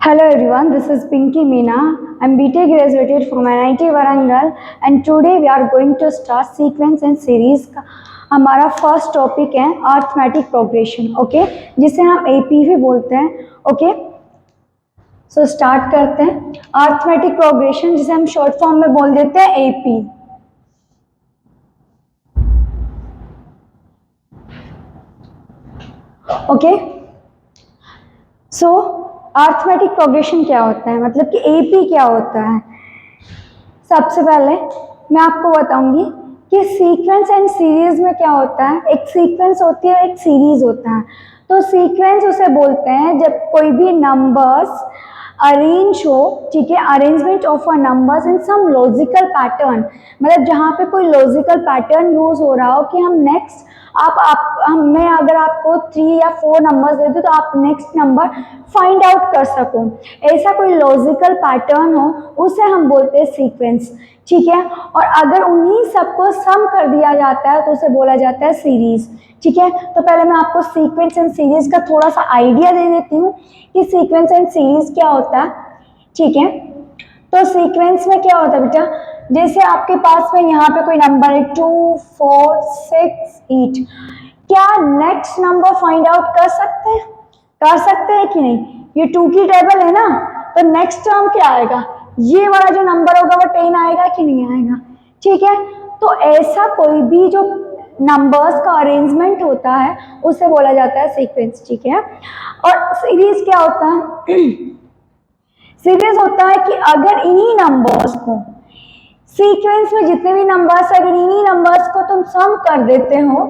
Hello everyone, this is Pinky Meena. I'm BTech graduated from NIT Warangal and today we are going to start sequence and series का हमारा first topic है arithmetic progression, okay, जिसे हम AP भी बोलते हैं, okay. So start करते हैं। अर्थमेटिक प्रोग्रेशन जिसे हम शॉर्ट फॉर्म में बोल देते हैं एपी, ओके। सो अर्थमेटिक प्रोग्रेशन क्या होता है, मतलब कि एपी क्या होता है। सबसे पहले मैं आपको बताऊंगी कि सीक्वेंस एंड सीरीज में क्या होता है। एक सीक्वेंस होती है, एक सीरीज होता है। तो सीक्वेंस उसे बोलते हैं जब कोई भी नंबर्स अरेंज हो, ठीक है, arrangement of a numbers in some logical pattern, मतलब जहाँ पे कोई लॉजिकल पैटर्न यूज हो रहा हो कि हम नेक्स्ट मैं अगर आपको 3 या 4 नंबर्स दे दूँ तो आप नेक्स्ट नंबर फाइंड आउट कर सको, ऐसा कोई लॉजिकल पैटर्न हो, उसे हम बोलते हैं सीक्वेंस, ठीक है। और अगर उन्हीं सबको सम कर दिया जाता है तो उसे बोला जाता है सीरीज, ठीक है। तो पहले मैं आपको सीक्वेंस एंड सीरीज का थोड़ा सा आइडिया दे देती हूँ कि सीक्वेंस एंड सीरीज क्या होता है, ठीक है। तो सीक्वेंस में क्या होता है बेटा, जैसे आपके पास में यहाँ पे कोई नंबर है 2 4 6 8, क्या नेक्स्ट नंबर फाइंड आउट कर सकते हैं? कर सकते हैं कि नहीं? ये 2 की टेबल है ना, तो नेक्स्ट टर्म क्या आएगा, ये वाला जो नंबर होगा वो 10 आएगा कि नहीं आएगा, ठीक है। तो ऐसा कोई भी जो नंबर्स का अरेंजमेंट होता है उसे बोला जाता है सीक्वेंस, ठीक है। और सीरीज क्या होता है? सीरीज होता है कि अगर इन्हीं नंबर्स को सीक्वेंस में जितने भी नंबर्स, अगर इन्हीं नंबर्स को तुम सम कर देते हो,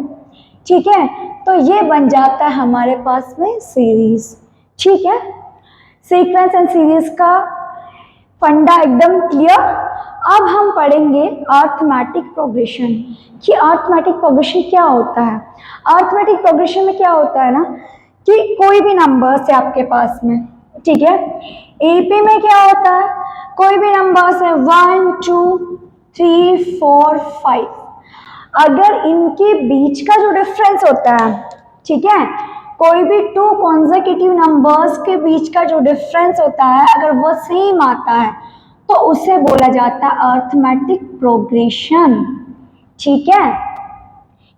ठीक है, तो ये बन जाता है हमारे पास में सीरीज, ठीक है। सीक्वेंस एंड सीरीज का फंडा एकदम क्लियर। अब हम पढ़ेंगे अर्थमेटिक प्रोग्रेशन कि अर्थमेटिक प्रोग्रेशन क्या होता है। अर्थमेटिक प्रोग्रेशन में क्या होता है ना कि कोई भी नंबर्स है आपके पास में, ठीक है। एपी में क्या होता है, कोई भी नंबर्स है 1 2 3 4 5, अगर इनके बीच का जो डिफरेंस होता है, ठीक है, कोई भी 2 कॉन्सेक्यूटिव नंबर्स के बीच का जो डिफरेंस होता है अगर वो सेम आता है तो उसे बोला जाता है अर्थमेटिक प्रोग्रेशन, ठीक है।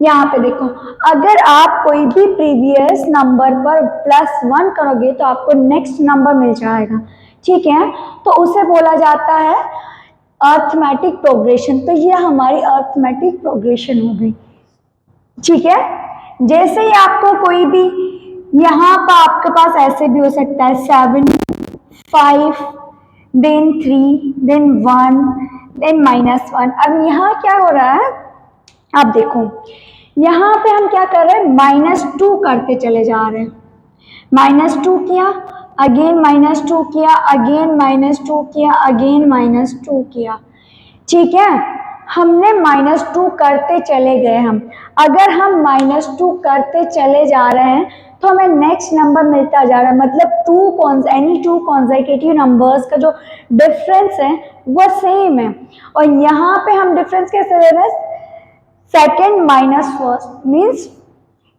यहाँ पे देखो, अगर आप कोई भी प्रीवियस नंबर पर +1 करोगे तो आपको नेक्स्ट नंबर मिल जाएगा, ठीक है, तो उसे बोला जाता है अर्थमेटिक प्रोग्रेशन। तो ये हमारी अर्थमेटिक प्रोग्रेशन हो गई, ठीक है। जैसे ही आपको कोई भी यहाँ पर आपके पास ऐसे भी हो सकता है 7 5 देन 3 देन 1 देन -1। अब यहाँ क्या हो रहा है, आप देखो यहाँ पे हम क्या कर रहे हैं, -2 करते चले जा रहे हैं। -2 किया, अगेन -2 किया, अगेन -2 किया, अगेन -2 किया, ठीक है। हमने -2 करते चले गए। हम अगर हम -2 करते चले जा रहे हैं तो हमें नेक्स्ट नंबर मिलता जा रहा है, मतलब एनी टू कॉन्सेक्यूटिव नंबर्स का जो डिफरेंस है वो सेम है। और यहाँ पे हम डिफरेंस कैसे ले रहे हैं, सेकेंड माइनस फर्स्ट, मीन्स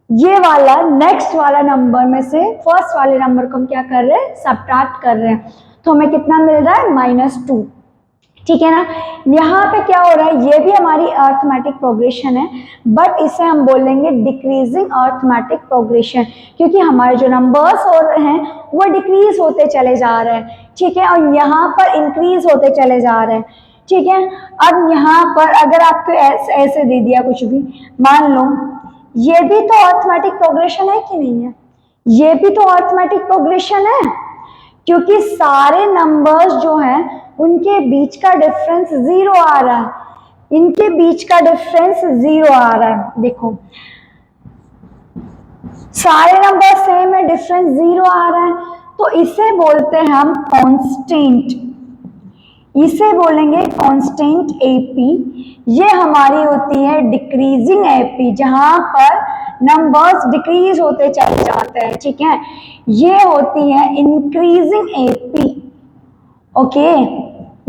ये वाला नेक्स्ट वाला नंबर में से फर्स्ट वाले नंबर को हम क्या कर रहे हैं, सब्ट्रैक्ट कर रहे हैं। तो हमें कितना मिल रहा है, -2, ठीक है ना। यहाँ पे क्या हो रहा है, ये भी हमारी अर्थमेटिक प्रोग्रेशन है, बट इसे हम बोलेंगे डिक्रीजिंग अर्थमेटिक प्रोग्रेशन, क्योंकि हमारे जो नंबर्स हो रहे हैं वो डिक्रीज होते चले जा रहे हैं, ठीक है, और यहाँ पर इंक्रीज होते चले जा रहे हैं, ठीक है। अब यहाँ पर अगर आपको ऐसे दे दिया कुछ भी, मान लो ये भी तो अर्थमेटिक प्रोग्रेशन है कि नहीं है, ये भी तो अर्थमेटिक प्रोग्रेशन है, क्योंकि सारे नंबर्स जो हैं उनके बीच का डिफरेंस 0 आ रहा है, इनके बीच का डिफरेंस 0 आ रहा है। देखो सारे नंबर सेम है, डिफरेंस 0 आ रहा है, तो इसे बोलते हैं हम कांस्टेंट, इसे बोलेंगे कांस्टेंट एपी। ये हमारी होती है डिक्रीजिंग एपी, जहां पर नंबर्स डिक्रीज होते चले जाते हैं, ठीक है। ये होती है इंक्रीजिंग एपी, ओके,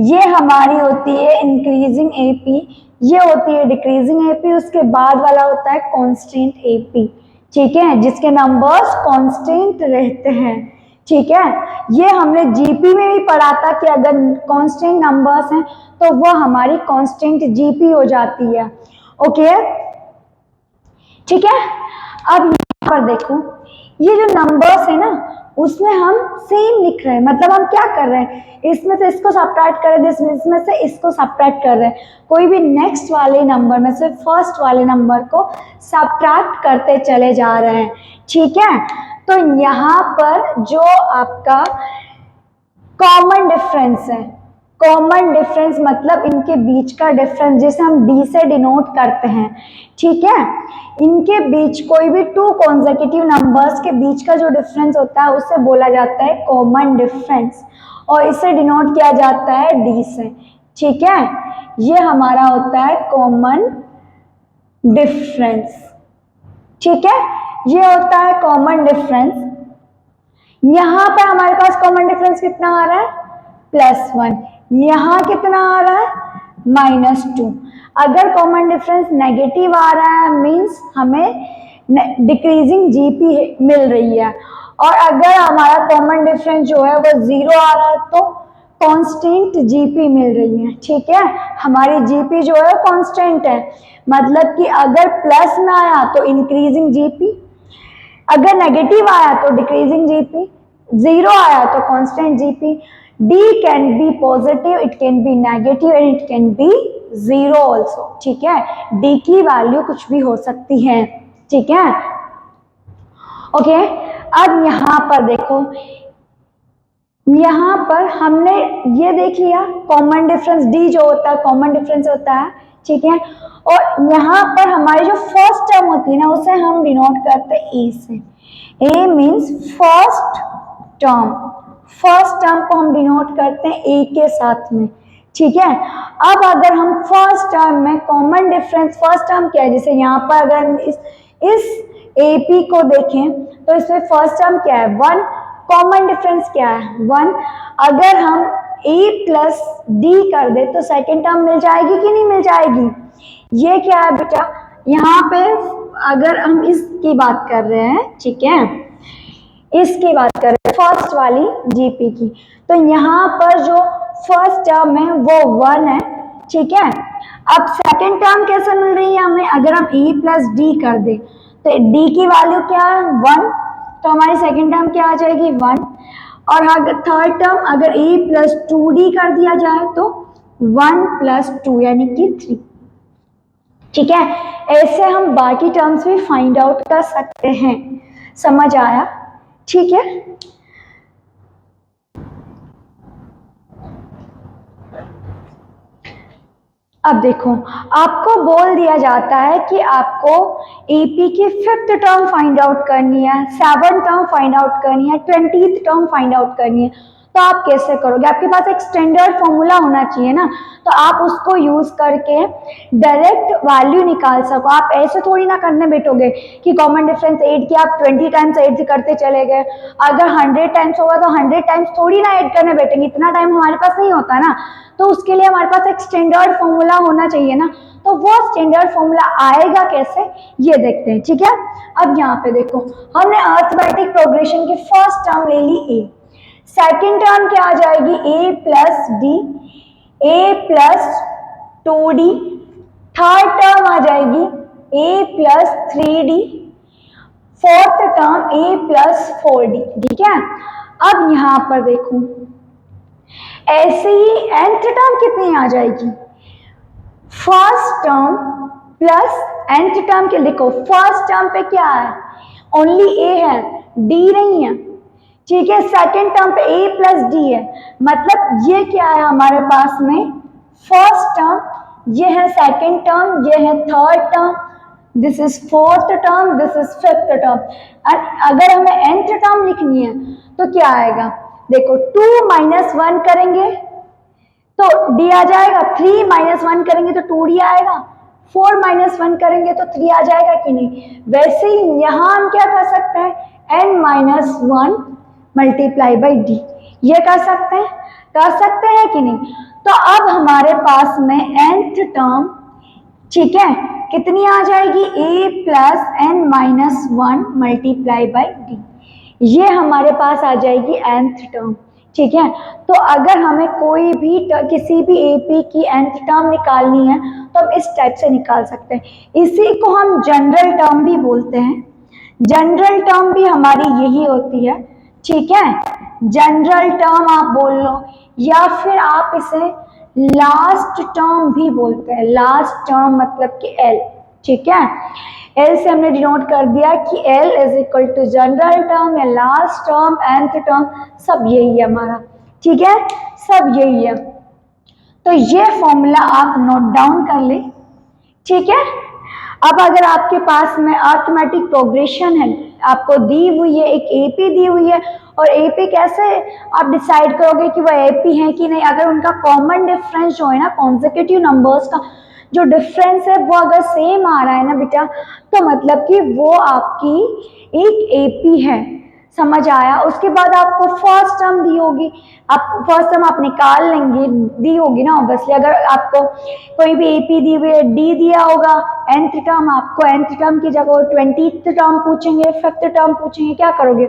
ये हमारी होती है इंक्रीजिंग एपी, ये होती है डिक्रीजिंग एपी। उसके बाद वाला होता है कांस्टेंट एपी, ठीक है, जिसके नंबर्स कांस्टेंट रहते हैं, ठीक है, ये हमने जीपी में भी पढ़ा था कि अगर कांस्टेंट नंबर्स हैं तो वो हमारी कांस्टेंट जीपी हो जाती है। ओके, ठीक है। अब यहाँ पर देखो, ये जो नंबर्स है ना उसमें हम सेम लिख रहे हैं, मतलब हम क्या कर रहे हैं, इसमें से इसको सब्ट्रैक्ट कर रहे हैं, इसमें से इसको सब्ट्रैक्ट कर रहे हैं, कोई भी नेक्स्ट वाले नंबर में से फर्स्ट वाले नंबर को सब्ट्रैक्ट करते चले जा रहे हैं। ठीक है, तो यहाँ पर जो आपका कॉमन डिफरेंस है, कॉमन डिफरेंस मतलब इनके बीच का डिफरेंस जिसे हम डी से डिनोट करते हैं। ठीक है, इनके बीच कोई भी टू कॉन्सेक्यूटिव नंबर्स के बीच का जो डिफरेंस होता है उसे बोला जाता है कॉमन डिफरेंस, और इसे डिनोट किया जाता है डी से। ठीक है, ये हमारा होता है कॉमन डिफरेंस। ठीक है, ये होता है कॉमन डिफरेंस। यहां पर हमारे पास कॉमन डिफरेंस कितना आ रहा है, +1, यहां कितना आ रहा है -2। अगर कॉमन डिफरेंस नेगेटिव आ रहा है मींस हमें डिक्रीजिंग जीपी मिल रही है, और अगर हमारा कॉमन डिफरेंस जो है वो 0 आ रहा है तो कांस्टेंट जीपी मिल रही है। ठीक है, हमारी जीपी जो है कांस्टेंट है, मतलब कि अगर प्लस में आया तो इंक्रीजिंग जीपी, अगर नेगेटिव आया तो डिक्रीजिंग जीपी, 0 आया तो constant GP. D can be positive, it can be negative and it can be 0 also. ठीक है, डी की वैल्यू कुछ भी हो सकती है। ठीक है, ओके। अब यहाँ पर देखो, यहाँ पर हमने ये देख लिया कॉमन डिफरेंस डी जो होता है कॉमन डिफरेंस होता है। ठीक है, और यहाँ पर हमारी जो फर्स्ट टर्म होती है ना उसे हम डिनोट करते हैं ए से। A means first term, first term को हम डिनोट करते हैं ए के साथ में। ठीक है, अब अगर हम फर्स्ट टर्म में कॉमन डिफरेंस, फर्स्ट टर्म क्या है, जैसे यहाँ पर अगर हम इस एपी को देखें तो इसमें फर्स्ट टर्म क्या है 1, कॉमन डिफरेंस क्या है 1। अगर हम ए प्लस डी कर दे तो सेकेंड टर्म मिल जाएगी कि नहीं मिल जाएगी। ये क्या है बेटा, यहाँ पे अगर हम इसकी बात कर रहे हैं, ठीक है, इसकी बात कर रहे हैं फर्स्ट वाली जीपी की, तो यहाँ पर जो फर्स्ट टर्म है वो 1 है। ठीक है, अब सेकेंड टर्म कैसे मिल रही है हमें, अगर हम ए प्लस डी कर दे तो डी की वैल्यू क्या है 1, तो हमारी सेकेंड टर्म क्या आ जाएगी 1। और अगर थर्ड टर्म अगर a प्लस 2d कर दिया जाए तो 1 प्लस 2 यानी कि 3। ठीक है, ऐसे हम बाकी टर्म्स भी फाइंड आउट कर सकते हैं। समझ आया? ठीक है, अब देखो आपको बोल दिया जाता है कि आपको एपी की 5th टर्म फाइंड आउट करनी है, 7th टर्म फाइंड आउट करनी है, 20th टर्म फाइंड आउट करनी है, तो आप कैसे करोगे? आपके पास एक स्टैंडर्ड फॉर्मूला होना चाहिए ना, तो आप उसको यूज करके डायरेक्ट वैल्यू निकाल सको। आप ऐसे थोड़ी ना करने बैठोगे कि कॉमन डिफरेंस 8 की आप 20 टाइम्स 8 करते चले गए। अगर 100 टाइम्स होगा तो 100 टाइम्स थोड़ी ना ऐड करने बैठेंगे, इतना टाइम हमारे पास नहीं होता ना, तो उसके लिए हमारे पास एक स्टैंडर्ड फॉर्मूला होना चाहिए ना, तो वो स्टैंडर्ड फॉर्मूला आएगा कैसे ये देखते हैं। ठीक है, अब यहाँ पे देखो हमने अरिथमेटिक प्रोग्रेशन की फर्स्ट टर्म ले ली ए, सेकेंड टर्म क्या आ जाएगी a plus D, a plus 2d, third term आ जाएगी a plus 3d, fourth term a plus 4d। ठीक है, अब यहाँ पर देखो ऐसे ही nth टर्म कितनी आ जाएगी, first term plus nth term के, देखो फर्स्ट टर्म पे क्या है ओनली a है, d नहीं है। ठीक है, सेकेंड टर्म पे a प्लस डी है, मतलब ये क्या है हमारे पास में फर्स्ट टर्म, ये है सेकेंड टर्म, ये है third term, this is fourth term, this is fifth term. अगर हमें nth टर्म लिखनी है तो क्या आएगा, देखो 2 माइनस 1 करेंगे तो d आ जाएगा, 3 माइनस 1 करेंगे तो 2d आएगा, 4 माइनस 1 करेंगे तो 3 आ जाएगा कि नहीं। वैसे ही यहाँ हम क्या कर सकते हैं n minus 1 multiply by D, ये कर सकते हैं कि नहीं। तो अब हमारे पास में nth टर्म, ठीक है, कितनी आ जाएगी a plus n minus 1 multiply by D, ये हमारे पास आ जाएगी nth टर्म, ठीक है। तो अगर हमें कोई भी किसी भी AP की nth टर्म निकालनी है तो हम इस टाइप से निकाल सकते हैं। इसी को हम जनरल टर्म भी बोलते हैं। जनरल टर्म भी हमारी यही होती है, ठीक है। जनरल टर्म आप बोल लो, या फिर आप इसे लास्ट टर्म भी बोलते हैं। लास्ट टर्म मतलब कि L, ठीक है। L से हमने डिनोट कर दिया कि L is equal to general term या लास्ट टर्म, nth टर्म, सब यही है हमारा, ठीक है, सब यही है। तो ये फॉर्मूला आप नोट डाउन कर ले, ठीक है। अब अगर आपके पास में अरिथमेटिक प्रोग्रेशन है, आपको दी हुई है, एक AP दी हुई है, और AP कैसे आप डिसाइड करोगे कि वो AP है कि नहीं? अगर उनका कॉमन डिफरेंस जो है ना, कॉन्सेक्यूटिव नंबर्स का जो डिफरेंस है वो अगर सेम आ रहा है ना बेटा, तो मतलब कि वो आपकी एक AP है, समझ आया। उसके बाद आपको फर्स्ट टर्म दी होगी, आप फर्स्ट टर्म आप निकाल लेंगे, दी होगी ना ऑब्वियसली। अगर आपको कोई भी AP दी हुई है, D दिया होगा, nth टर्म, आपको nth टर्म की जगह 20th टर्म पूछेंगे, 5th टर्म पूछेंगे, क्या करोगे?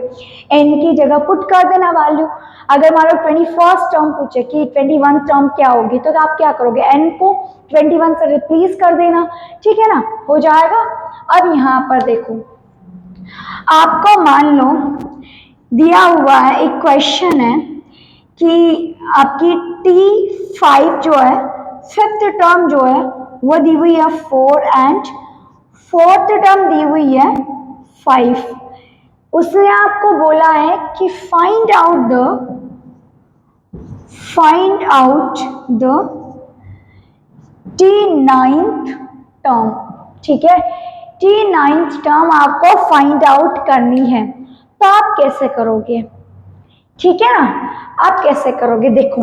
n की जगह पुट कर देना वैल्यू। अगर मान लो 21st टर्म पूछे कि 21 टर्म क्या होगी, तो आप क्या करोगे? n को 21 से रिप्लेस कर देना, ठीक है ना, हो जाएगा। अब यहाँ पर देखो, आपको मान लो दिया हुआ है, एक क्वेश्चन है कि आपकी T5 जो है, 5th टर्म जो है वो दी हुई है 4 एंड 4th टर्म दी हुई है 5। उसने आपको बोला है कि find out the T9th term, ठीक है। T9th टर्म आपको फाइंड आउट करनी है, तो आप कैसे करोगे? ठीक है ना, आप कैसे करोगे? देखो,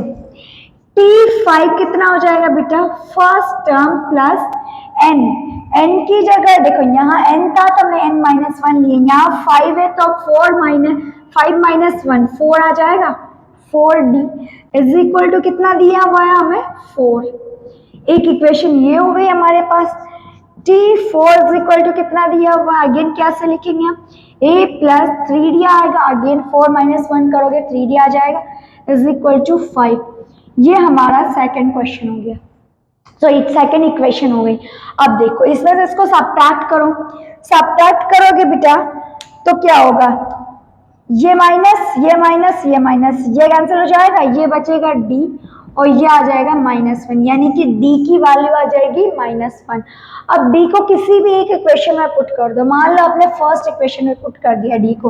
T5 कितना हो जाएगा बेटा? फर्स्ट टर्म प्लस n की जगह देखो, यहाँ n था तो मैं n-1 लिए, यहाँ 5 है तो 5 माइनस 1 4 आ जाएगा। 4D इज इक्वल टू कितना दिया हुआ है हमें? 4। एक इक्वेशन ये हो गई हमारे पास। T4 इज इक्वल टू कितना दिया हुआ है? अगेन कैसे लिखेंगे हम? A प्लस 3D आएगा, अगेन 4 माइनस 1 करोगे 3D आ जाएगा, इज इक्वल टू 5। ये हमारा सेकंड क्वेश्चन हो गया, तो एक सेकंड इक्वेशन हो गई। अब देखो, इसमें से इसको सब्ट्रैक्ट करो, सब्ट्रैक्ट करोगे बेटा तो क्या होगा? ये माइनस, ये माइनस, ये माइनस, ये कैंसिल हो जाएगा, ये बचेगा D और ये आ जाएगा -1, यानी कि D की वैल्यू आ जाएगी -1। अब D को किसी भी एक इक्वेशन में पुट कर दो, मान लो आपने फर्स्ट इक्वेशन में पुट कर दिया D को,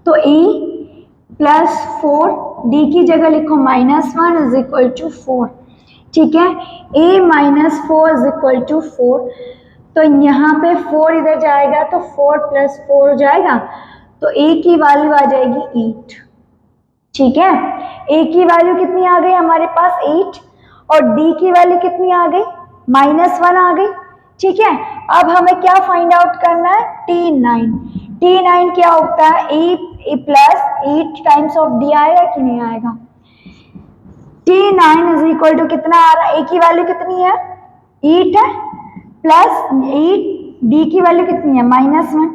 तो E प्लस 4, D की जगह लिखो -1 इज इक्वल टू 4, ठीक है। A minus 4 is equal to 4, तो यहाँ पे 4 इधर जाएगा तो 4 प्लस 4 हो जाएगा, तो A की वैल्यू आ जाएगी 8, ठीक है। A की वैल्यू कितनी आ गई हमारे पास? 8, और D की वैल्यू कितनी आ गई? -1 आ गई, ठीक है। अब हमें क्या फाइंड आउट करना है? T9 क्या होता है? A plus 8 times of D आएगा कि नहीं आएगा? T9 इज इक्वल टू कितना आ रहा है? A की वैल्यू कितनी है? 8 है, प्लस 8, D की वैल्यू कितनी है? -1।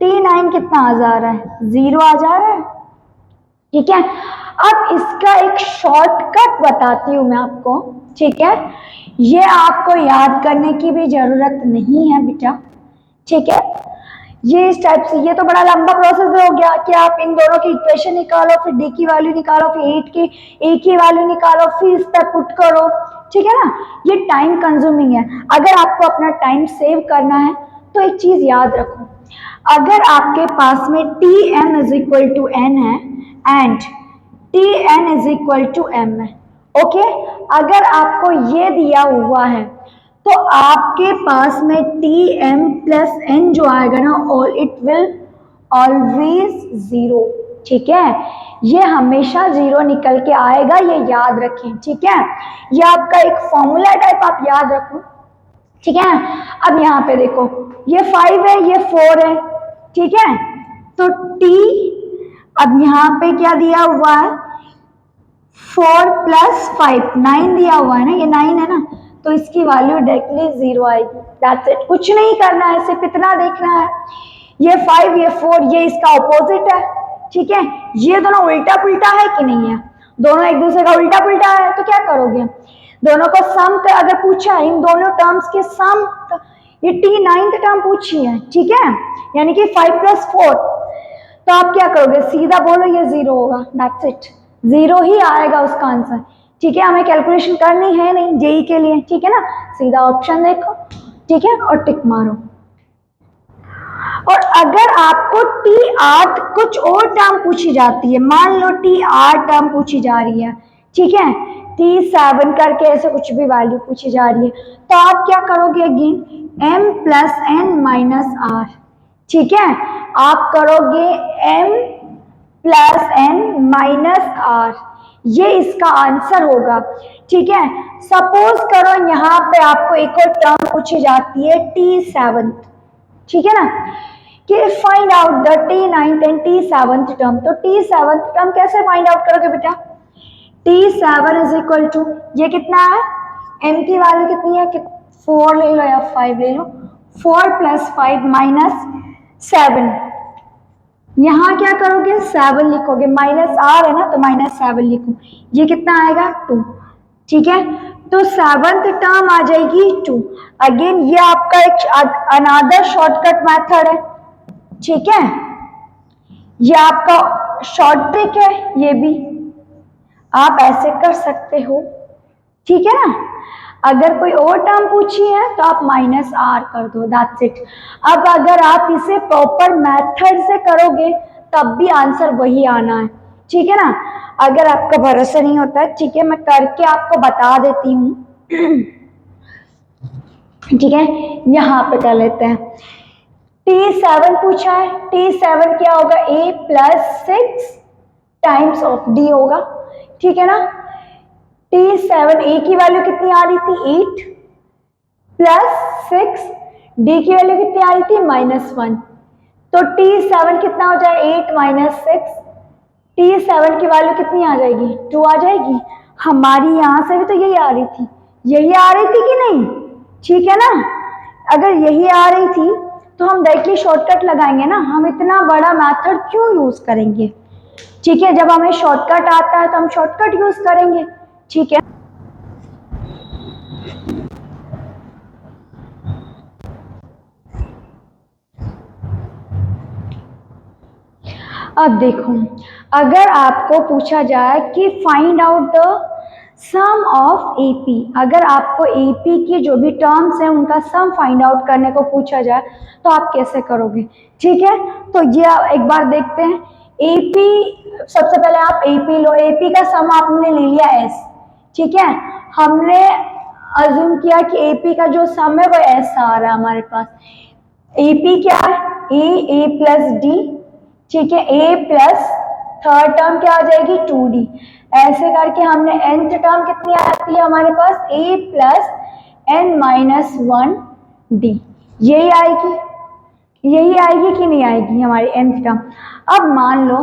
T9 कितना आ जा रहा है? 0 आ जा रहा है, ठीक है। अब इसका एक शॉर्टकट बताती हूँ मैं आपको, ठीक है। ये आपको याद करने की भी जरूरत नहीं है बेटा, ठीक है। ये इस टाइप से, ये तो बड़ा लंबा प्रोसेस हो गया कि आप इन दोनों की इक्वेशन निकालो, फिर D की वैल्यू निकालो, फिर 8 की A की वैल्यू निकालो, फिर इस पर पुट करो, ठीक है ना। ये टाइम कंज्यूमिंग है। अगर आपको अपना टाइम सेव करना है तो एक चीज याद रखो, अगर आपके पास में Tm is equal to n है and Tn is equal to m है, ओके। अगर आपको ये दिया हुआ है तो आपके पास में Tm प्लस n जो आएगा ना, ऑल इट विल ऑलवेज 0, ठीक है। ये हमेशा 0 निकल के आएगा, ये याद रखें, ठीक है। ये आपका एक फॉर्मूला टाइप आप याद रखो, ठीक है। अब यहाँ पे देखो, ये 5 है, ये 4 है, ठीक है। तो T, अब यहाँ पे क्या दिया हुआ है? 4 प्लस 5, 9 दिया हुआ है ना, ये 9 है ना, तो इसकी वैल्यू डायरेक्टली 0 आएगी। दैट्स इट, कुछ नहीं करना है, सिर्फ इतना देखना है। ये 5, ये 4, ये इसका ऑपोजिट है, ठीक है, ये दोनों उल्टा पुल्टा है कि नहीं है, दोनों एक दूसरे का उल्टा पुल्टा है, तो क्या करोगे, दोनों को सम कर, अगर पूछा है इन दोनों टर्म्स के सम, ये टी नाइन्थ टर्म पूछी है, ठीक है, यानी कि 5 + 4, तो आप क्या करोगे, सीधा बोलो ये 0 होगा, दैट्स इट, 0 ही आएगा उसका आंसर, ठीक है, हमें कैलकुलेशन करनी है नहीं जेई के लिए, ठीक है ना, सीधा ऑप्शन देखो, ठीक है, और टिक मारो। और अगर आपको T8 कुछ और टर्म पूछी जाती है, मान लो T8 टर्म पूछी जा रही है, ठीक है, T7 करके ऐसे कुछ भी वैल्यू पूछी जा रही है, तो आप क्या करोगे, अगेन m + n - r, ठीक है, आप करोगे m + n - r, ये इसका आंसर होगा, ठीक है। सपोज करो यहाँ पे आपको एक और टर्म पूछी जाती है T7, ठीक है ना, कि find out the T9th and T7th term, तो T7th टर्म कैसे फाइंड आउट करोगे बेटा, T7 = ये कितना है, m की वैल्यू कितनी है, 4 ले लो या 5 ले लो, 4 + 5 - 7, यहाँ क्या करोगे 7 लिखोगे, -r है ना तो -7 लिखो, ये कितना आएगा 2, ठीक है, तो 7th टर्म आ जाएगी 2, अगेन ये आपका एक अनदर शॉर्टकट मेथड है, ठीक है, ये आपका शॉर्ट ट्रिक है, ये भी आप ऐसे कर सकते हो, ठीक है ना। अगर कोई और टर्म पूछी है तो आप -r कर दो, दैट्स इट। अब अगर आप इसे प्रॉपर मेथड से करोगे तब भी आंसर वही आना है, ठीक है ना, अगर आपका भरोसा नहीं होता है, ठीक है, मैं करके आपको बता देती हूँ, ठीक है, यहाँ पे कर लेते हैं। T7 पूछा है, T7 क्या होगा, a + 6 टाइम्स ऑफ d होगा, ठीक है ना। T7 a की वैल्यू कितनी आ रही थी 8 + 6, d की वैल्यू कितनी आ रही थी -1, तो T7 कितना हो जाए 8 - 6, T7 की वैल्यू कितनी आ जाएगी 2 आ जाएगी, हमारी यहाँ से भी तो यही आ रही थी, यही आ रही थी कि नहीं, ठीक है ना, अगर यही आ रही थी तो हम डायरेक्टली शॉर्टकट लगाएंगे ना, हम इतना बड़ा मेथड क्यों यूज करेंगे, ठीक है, जब हमें शॉर्टकट आता है तो हम शॉर्टकट यूज करेंगे, ठीक है। अब देखो, अगर आपको पूछा जाए कि find out the sum of AP, अगर आपको एपी की जो भी टर्म्स हैं उनका सम फाइंड आउट करने को पूछा जाए तो आप कैसे करोगे, ठीक है, तो ये एक बार देखते हैं। एपी, सबसे पहले आप एपी लो, एपी का सम आपने ले लिया एस, ठीक है, हमने अज्यूम किया कि एपी का जो सम है वो एस आ रहा है हमारे पास, एपी क्या है, ए + डी, ठीक है, a + थर्ड टर्म क्या आ जाएगी 2d, ऐसे करके हमने nth टर्म कितनी आती है हमारे पास, a + n - 1d, यही आएगी, यही आएगी कि नहीं आएगी हमारी nth टर्म। अब मान लो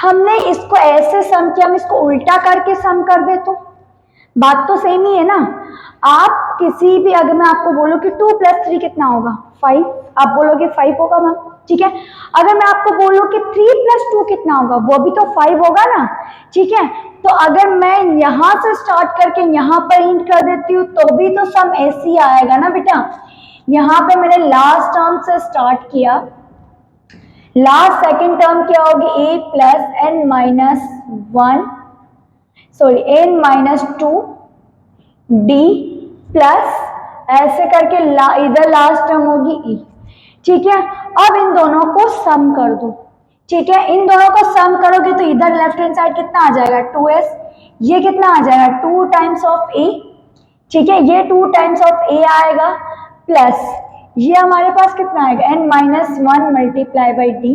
हमने इसको ऐसे सम किया, हम इसको उल्टा करके सम कर दे तो बात तो सेम ही है ना, आप किसी भी, अगर मैं आपको बोलूं कि 2 + 3 कितना होगा 5, आप बोलोगे 5 होगा मैम, ठीक है, अगर मैं आपको बोलूं कि 3 + 2 कितना होगा, वो भी तो 5 होगा ना, ठीक है, तो अगर मैं यहां से स्टार्ट करके यहां पर एंड कर देती हूँ तो भी तो सम ऐसे ही आएगा ना बेटा, यहाँ पे मैंने लास्ट टर्म से स्टार्ट किया, लास्ट सेकेंड टर्म क्या होगी a + n - 1, sorry n - 2 d plus ऐसे करके इधर लास्ट टर्म होगी e, ठीक है। अब इन दोनों को सम कर दो, ठीक है, इन दोनों को सम करोगे तो इधर लेफ्ट हैंड साइड कितना आ जाएगा 2s, ये कितना आ जाएगा 2 टाइम्स ऑफ a, ठीक है, ये 2 टाइम्स ऑफ a आएगा, प्लस ये हमारे पास कितना आएगा n - 1 × d,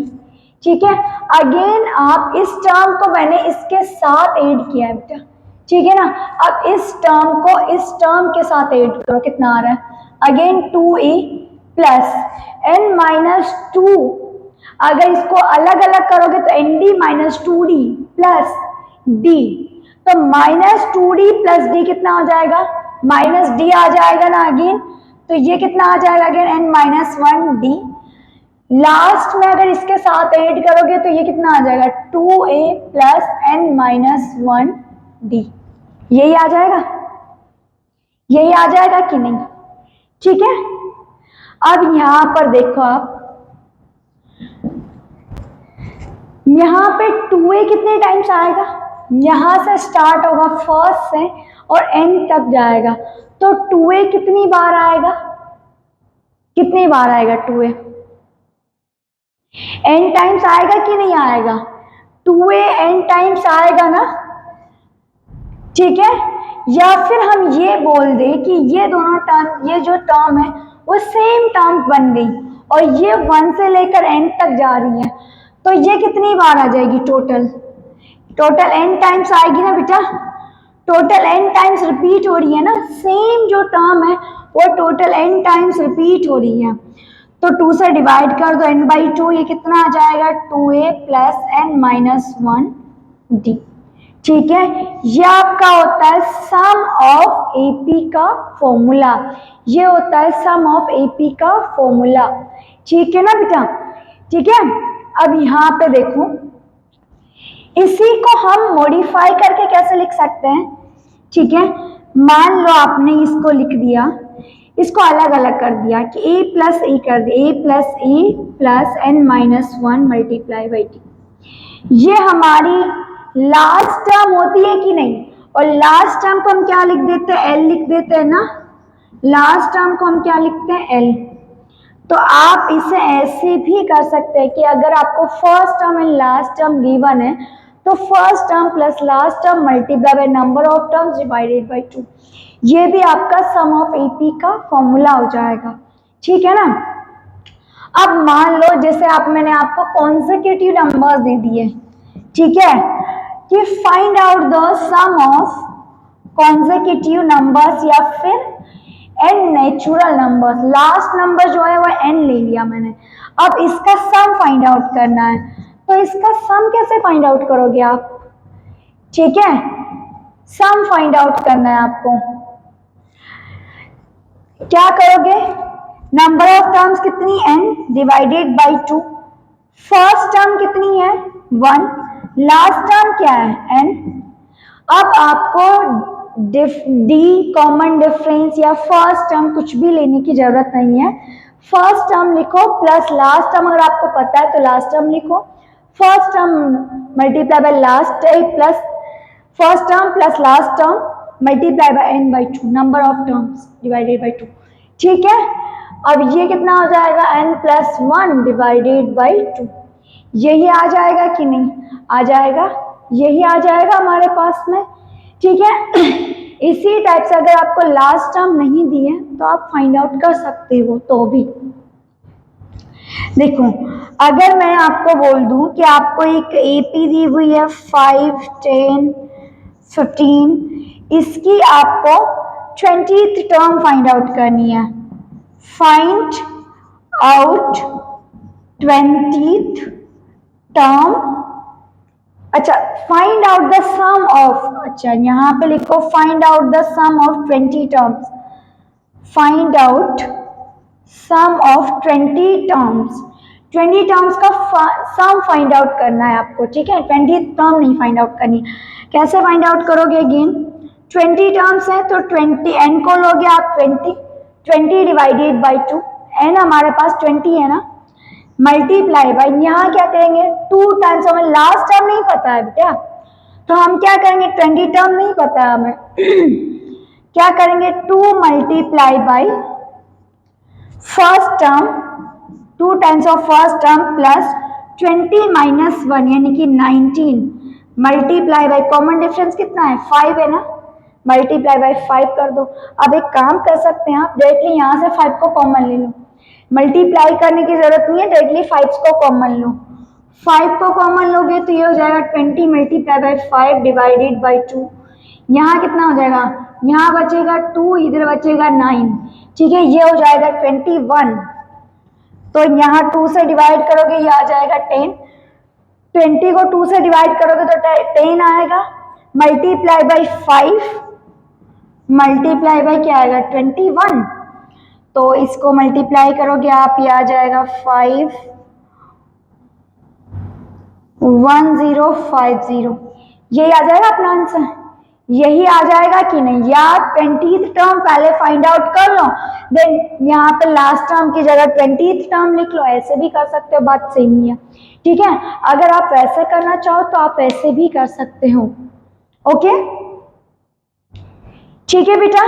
ठीक है। अगेन आप इस टर्म को मैंने इसके साथ ऐड किया है बेटा, ठीक है ना, अब इस टर्म को इस टर्म के साथ ऐड करो, कितना आ रहा है अगेन 2a प्लस n - 2, अगर इसको अलग अलग करोगे तो nd - 2d प्लस d, तो -2d + d कितना हो जाएगा -d आ जाएगा ना अगेन, तो ये कितना आ जाएगा अगेन n - 1d लास्ट में अगर इसके साथ ऐड करोगे तो ये कितना आ जाएगा 2a plus n minus 1d, यही आ जाएगा, यही आ जाएगा कि नहीं? ठीक है। अब यहां पर देखो आप, यहां पे 2a कितने टाइम्स आएगा, यहां से स्टार्ट होगा फर्स्ट से और n तक जाएगा, तो 2a कितनी बार आएगा, कितनी बार आएगा 2a, n टाइम्स आएगा कि नहीं आएगा? 2a n टाइम्स आएगा ना, ठीक है। या फिर हम ये बोल दें कि ये दोनों टर्म, ये जो टर्म है वो सेम टर्म बन गई और ये 1 से लेकर n तक जा रही है, तो ये कितनी बार आ जाएगी टोटल, टोटल n टाइम्स आएगी ना बेटा, टोटल n टाइम्स रिपीट हो रही है ना, सेम जो टर्म है वो टोटल n टाइम्स रिपीट हो रही है, तो 2 से डिवाइड कर दो n/2, ये कितना आ जाएगा 2a plus n minus 1d, ठीक है। ये आपका होता है सम ऑफ एपी का फॉर्मूला, ये होता है सम ऑफ एपी का फॉर्मूला, ठीक है ना बेटा, ठीक है। अब यहाँ पे देखो, इसी को हम मॉडिफाई करके कैसे लिख सकते हैं, ठीक है। मान लो आपने इसको लिख दिया, इसको अलग अलग कर दिया कि a प्लस ए कर दिया, a plus A plus n minus 1 multiply by T, ये हमारी लास्ट टर्म होती है कि नहीं, और लास्ट टर्म को हम क्या लिख देते हैं, एल लिख देते हैं ना, लास्ट टर्म को हम क्या लिखते हैं, एल। तो आप इसे ऐसे भी कर सकते हैं कि अगर आपको first term and last term given है तो first term plus last term multiply by number of terms divided by 2, ये भी आपका सम ऑफ एपी का फॉर्मूला हो जाएगा, ठीक है ना। अब मान लो जैसे मैंने आपको कॉन्सेक्यूटिव नंबर्स दे दिए, ठीक है, कि find out the sum of consecutive numbers या फिर n natural numbers, last number जो है वो एन ले लिया मैंने, अब इसका सम फाइंड आउट करना है, तो इसका सम कैसे फाइंड आउट करोगे आप, ठीक है, सम फाइंड आउट करना है आपको, क्या करोगे, नंबर ऑफ टर्म्स कितनी n divided by 2, first term कितनी है 1, लास्ट टर्म क्या है n, अब आपको डी कॉमन डिफरेंस या फर्स्ट टर्म कुछ भी लेने की जरूरत नहीं है, फर्स्ट टर्म लिखो प्लस लास्ट टर्म, अगर आपको पता है तो लास्ट टर्म लिखो, first term multiply by last plus first term plus last term multiply by n by 2, number of terms divided by 2, ठीक है। अब ये कितना हो जाएगा n प्लस 1 डिवाइडेड बाई 2, यही आ जाएगा कि नहीं आ जाएगा, यही आ जाएगा हमारे पास में, ठीक है। इसी टाइप से अगर आपको लास्ट टर्म नहीं दी है तो आप फाइंड आउट कर सकते हो, तो भी देखो अगर मैं आपको बोल दूं कि आपको एक एपी दी हुई है 5, 10, 15, इसकी आपको 20th टर्म फाइंड आउट करनी है, फाइंड आउट 20th टर्म, अच्छा find out the sum of, अच्छा यहाँ पे लिखो find out the sum of 20 terms, find out sum of 20 terms, 20 terms का सम फाइंड आउट करना है आपको, ठीक है, 20 टर्म नहीं फाइंड आउट करनी, कैसे फाइंड आउट करोगे, अगेन 20 टर्म्स है तो 20 n को लोगे आप 20 डिवाइडेड बाई 2, n हमारे पास 20 है ना, मल्टीप्लाई बाई, यहाँ क्या करेंगे 2 टाइम्स, हमें लास्ट टर्म नहीं पता है बेटा, तो हम क्या करेंगे 20 टर्म नहीं पता है हमें क्या करेंगे 2 multiply by first term, 2 times of first term plus 20 minus 1 यानी कि 19 मल्टीप्लाई बाई, कॉमन डिफरेंस कितना है 5 है ना, मल्टीप्लाई बाई 5 कर दो। अब एक काम कर सकते हैं आप, डायरेक्टली यहाँ से 5 को कॉमन ले लो, मल्टीप्लाई करने की जरूरत नहीं है, डायरेक्टली 5 को कॉमन लो, 5 को कॉमन लोगे तो ये हो जाएगा 20 मल्टीप्लाई बाई 5 डिवाइडेड बाई 2, यहाँ कितना हो जाएगा, यहाँ बचेगा 2, इधर बचेगा 9, ठीक है, ये हो जाएगा 21, तो यहाँ 2 से डिवाइड करोगे ये आ जाएगा 10, 20 को 2 से डिवाइड करोगे तो 10 आएगा, मल्टीप्लाई बाई 5 मल्टीप्लाई बाई क्या आएगा 21, तो इसको मल्टीप्लाई करोगे आप, ये आ जाएगा 5 1050, यही आ जाएगा अपना आंसर, यही आ जाएगा कि नहीं। या 20th टर्म पहले फाइंड आउट कर लो, देन यहाँ पे लास्ट टर्म की जगह 20th टर्म लिख लो, ऐसे भी कर सकते हो, बात सेम ही है। ठीक है, अगर आप वैसे करना चाहो तो आप ऐसे भी कर सकते हो। ओके, ठीक है बेटा,